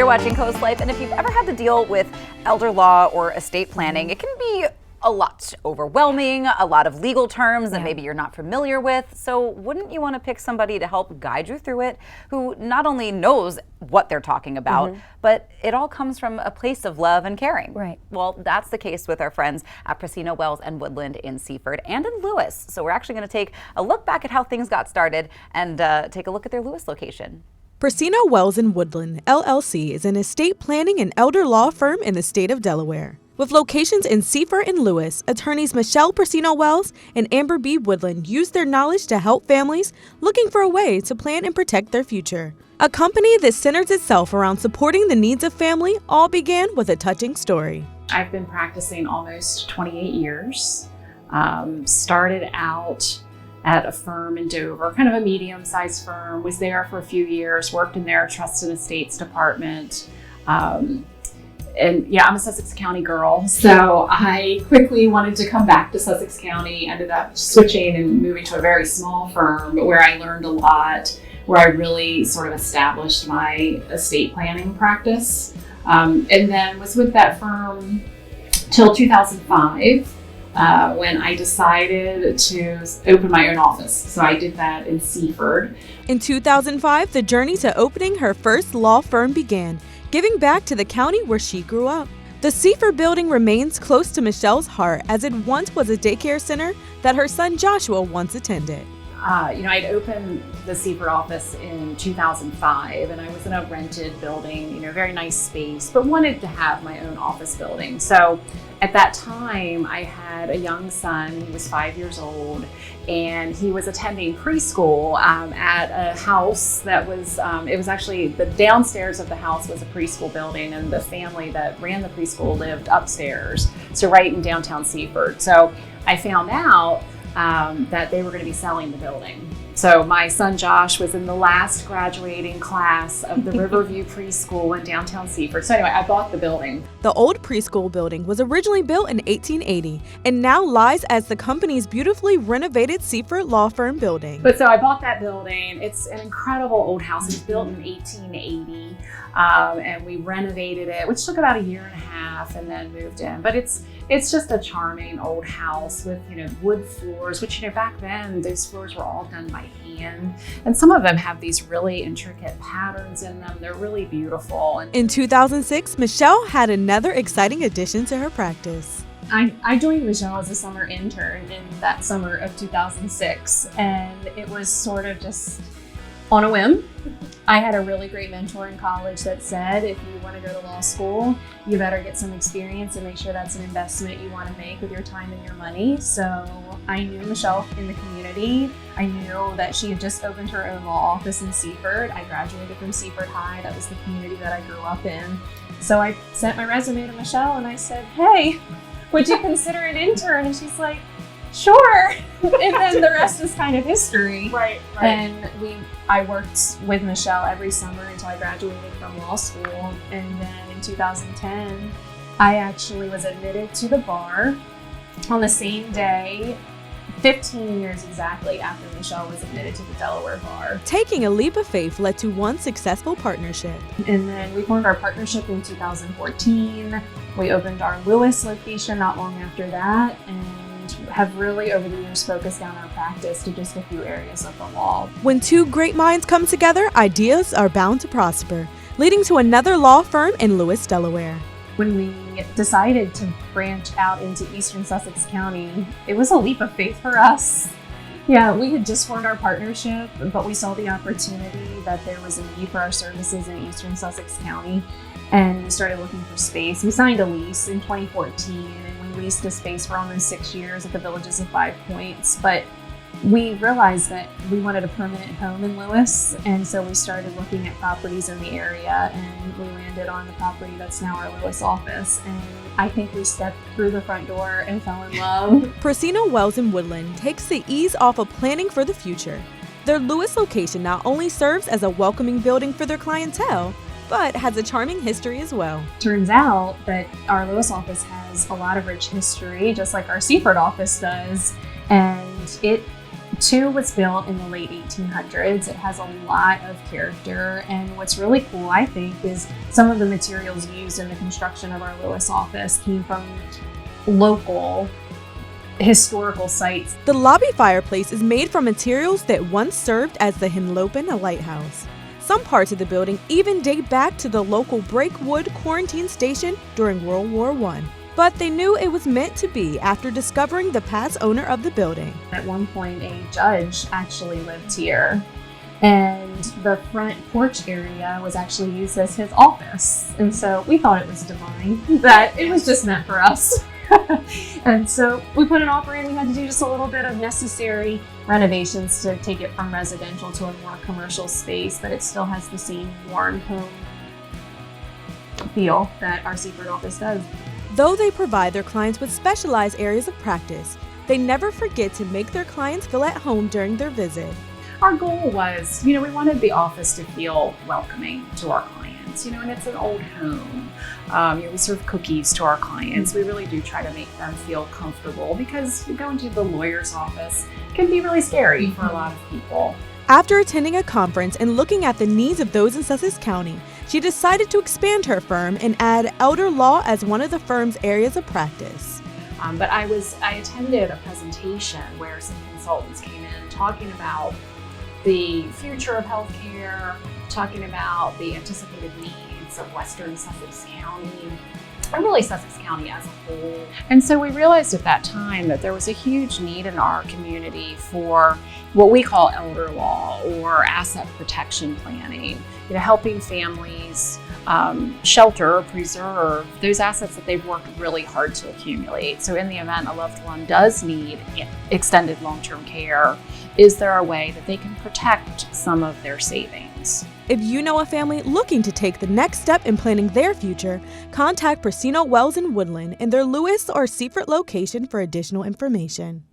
You're watching CoastLife, and if you've ever had to deal with elder law or estate planning, it can be a lot overwhelming, a lot of legal terms that maybe you're not familiar with. So wouldn't you want to pick somebody to help guide you through it, who not only knows what they're talking about, but it all comes from a place of love and caring? Right. Well, that's the case with our friends at Procino-Wells and Woodland in Seaford and in Lewis. So we're actually going to take a look back at how things got started and take a look at their Lewis location. Procino-Wells and Woodland LLC is an estate planning and elder law firm in the state of Delaware. With locations in Seaford and Lewis, attorneys Michelle Procino-Wells and Amber B. Woodland use their knowledge to help families looking for a way to plan and protect their future. A company that centers itself around supporting the needs of family all began with a touching story. I've been practicing almost 28 years. Started out at a firm in Dover, kind of a medium-sized firm, was there for a few years, worked in their trust and estates department. And yeah, I'm a Sussex County girl, so I quickly wanted to come back to Sussex County, ended up switching and moving to a very small firm where I learned a lot, where I really sort of established my estate planning practice. And then was with that firm till 2005. When I decided to open my own office. So I did that in Seaford. In 2005, the journey to opening her first law firm began, giving back to the county where she grew up. The Seaford building remains close to Michelle's heart, as it once was a daycare center that her son Joshua once attended. I'd opened the Seaford office in 2005, and I was in a rented building, very nice space, but wanted to have my own office building. So at that time, I had a young son. He was 5 years old, and he was attending preschool at a house that was, it was actually the downstairs of the house was a preschool building, and the family that ran the preschool lived upstairs, so right in downtown Seaford. So I found out that they were going to be selling the building. So my son Josh was in the last graduating class of the Riverview Preschool in downtown Seaford. So anyway, I bought the building. The old preschool building was originally built in 1880 and now lies as the company's beautifully renovated Seaford Law Firm building. But so I bought that building. It's an incredible old house. It was built in 1880, and we renovated it, which took about a year and a half, and then moved in. But it's just a charming old house with wood floors, which back then those floors were all done by hand, and some of them have these really intricate patterns in them. They're really beautiful. In 2006, Michelle had another exciting addition to her practice. I joined Michelle as a summer intern in that summer of 2006, and it was sort of just on a whim. I had a really great mentor in college that said, if you want to go to law school, you better get some experience and make sure that's an investment you want to make with your time and your money. So I knew Michelle in the community. I knew that she had just opened her own law office in Seaford. I graduated from Seaford High. That was the community that I grew up in. So I sent my resume to Michelle and I said, hey, would you consider an intern? And she's like, sure. And then the rest is kind of history. Right. And I worked with Michelle every summer until I graduated from law school. And then in 2010, I actually was admitted to the bar on the same day, 15 years exactly after Michelle was admitted to the Delaware bar. Taking a leap of faith led to one successful partnership. And then we formed our partnership in 2014. We opened our Lewis location not long after that, and have really over the years focused down our practice to just a few areas of the law. When two great minds come together, ideas are bound to prosper, leading to another law firm in Lewis, Delaware. When we decided to branch out into Eastern Sussex County, it was a leap of faith for us. Yeah, we had just formed our partnership, but we saw the opportunity that there was a need for our services in Eastern Sussex County, and we started looking for space. We signed a lease in 2014, and we leased a space for almost 6 years at the Villages of 5 Points, but we realized that we wanted a permanent home in Lewis, and so we started looking at properties in the area, and we landed on the property that's now our Lewis office. And I think we stepped through the front door and fell in love. Procino-Wells and Woodland takes the ease off of planning for the future. Their Lewis location not only serves as a welcoming building for their clientele, but has a charming history as well. Turns out that our Lewis office has a lot of rich history, just like our Seaford office does, and it 2 was built in the late 1800s. It has a lot of character, and what's really cool, I think, is some of the materials used in the construction of our Lewis office came from local historical sites. The lobby fireplace is made from materials that once served as the Henlopen lighthouse. Some parts of the building even date back to the local Breakwood quarantine station during World War I. But they knew it was meant to be after discovering the past owner of the building. At one point, a judge actually lived here, and the front porch area was actually used as his office. And so we thought it was divine, that it was just meant for us. And so we put an offer in. We had to do just a little bit of necessary renovations to take it from residential to a more commercial space, but it still has the same warm home feel that our Seaford office does. Though they provide their clients with specialized areas of practice, they never forget to make their clients feel at home during their visit. Our goal was, we wanted the office to feel welcoming to our clients, and it's an old home. We serve cookies to our clients. We really do try to make them feel comfortable, because going to the lawyer's office can be really scary for a lot of people. After attending a conference and looking at the needs of those in Sussex County, she decided to expand her firm and add elder law as one of the firm's areas of practice. But I attended a presentation where some consultants came in talking about the future of healthcare, talking about the anticipated needs of Western Sussex County, and really Sussex County as a whole. And so we realized at that time that there was a huge need in our community for what we call elder law or asset protection planning, helping families shelter or preserve those assets that they've worked really hard to accumulate. So in the event a loved one does need extended long-term care, is there a way that they can protect some of their savings? If you know a family looking to take the next step in planning their future, contact Procino-Wells and Woodland in their Lewis or Seaford location for additional information.